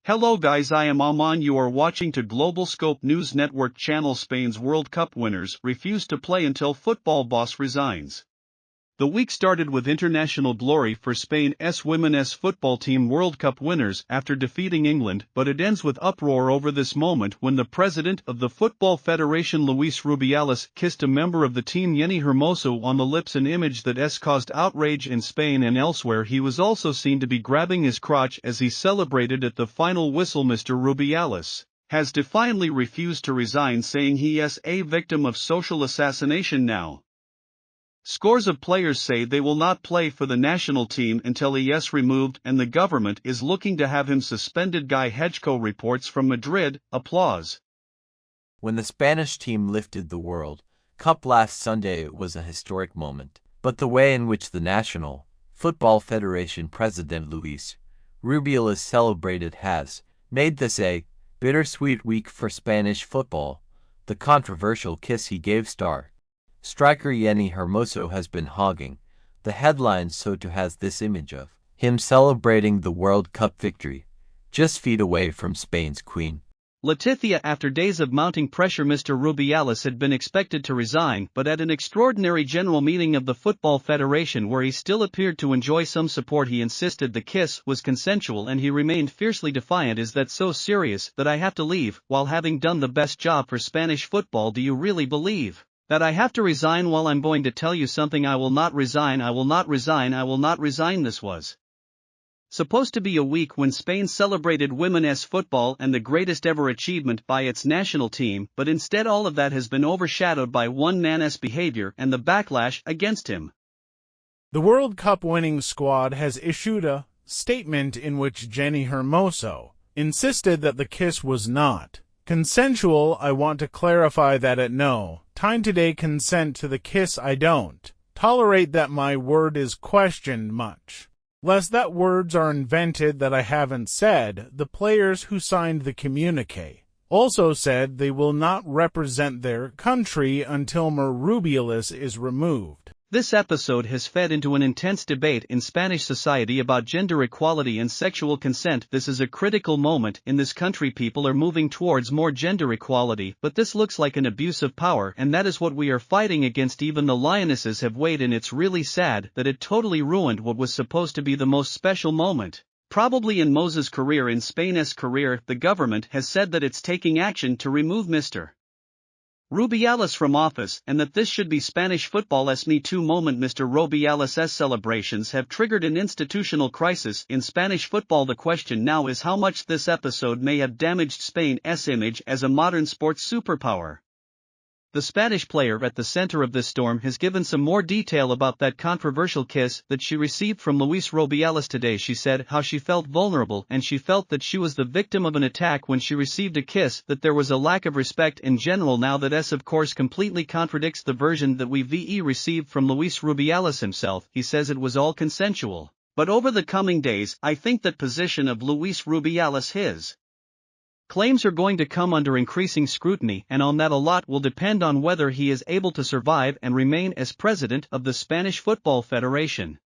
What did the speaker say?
Hello guys, I am Aman. You are watching to Global Scope News Network channel. Spain's World Cup winners refuse to play until football boss resigns. The week started with international glory for Spain's women's football team World Cup winners after defeating England, but it ends with uproar over this moment when the president of the Football Federation Luis Rubiales kissed a member of the team Jenni Hermoso on the lips, an image that has caused outrage in Spain and elsewhere. He was also seen to be grabbing his crotch as he celebrated at the final whistle. Mr. Rubiales has defiantly refused to resign, saying he is a victim of social assassination now. Scores of players say they will not play for the national team until he is removed, and the government is looking to have him suspended. Gayi reports from Madrid. Applause. When the Spanish team lifted the World Cup last Sunday, it was a historic moment. But the way in which the National Football Federation President Luis Rubiales celebrated has made this a bittersweet week for Spanish football. The controversial kiss he gave striker Jenni Hermoso has been hogging the headlines, so too has this image of him celebrating the World Cup victory, just feet away from Spain's queen. Letizia. After days of mounting pressure, Mr. Rubiales had been expected to resign, but at an extraordinary general meeting of the Football Federation where he still appeared to enjoy some support, he insisted the kiss was consensual and he remained fiercely defiant. Is that so serious that I have to leave while having done the best job for Spanish football? Do you really believe that I have to resign? Well, I'm going to tell you something. I will not resign. I will not resign. I will not resign. This was supposed to be a week when Spain celebrated women's football and the greatest ever achievement by its national team, but instead all of that has been overshadowed by one man's behavior and the backlash against him. The World Cup winning squad has issued a statement in which Jenni Hermoso insisted that the kiss was not consensual. I want to clarify that at no time today consent to the kiss. I don't tolerate that my word is questioned, much less that words are invented that I haven't said. The players who signed the communique also said they will not represent their country until Rubiales is removed. This episode has fed into an intense debate in Spanish society about gender equality and sexual consent. This is a critical moment in this country. People are moving towards more gender equality, but this looks like an abuse of power, and that is what we are fighting against. Even the lionesses have weighed in. It's really sad that it totally ruined what was supposed to be the most special moment probably in Moses' career, in Spain's career. The government has said that it's taking action to remove Mr. Rubiales from office, and that this should be Spanish football's Me Too moment. Mr. Rubiales' celebrations have triggered an institutional crisis in Spanish football. The question now is how much this episode may have damaged Spain's image as a modern sports superpower. The Spanish player at the center of this storm has given some more detail about that controversial kiss that she received from Luis Rubiales today. She said how she felt vulnerable and she felt that she was the victim of an attack when she received a kiss, that there was a lack of respect in general. Now that of course completely contradicts the version that we received from Luis Rubiales himself. He says it was all consensual. But over the coming days, I think that position of Luis Rubiales, his claims are going to come under increasing scrutiny, and on that a lot will depend on whether he is able to survive and remain as president of the Spanish Football Federation.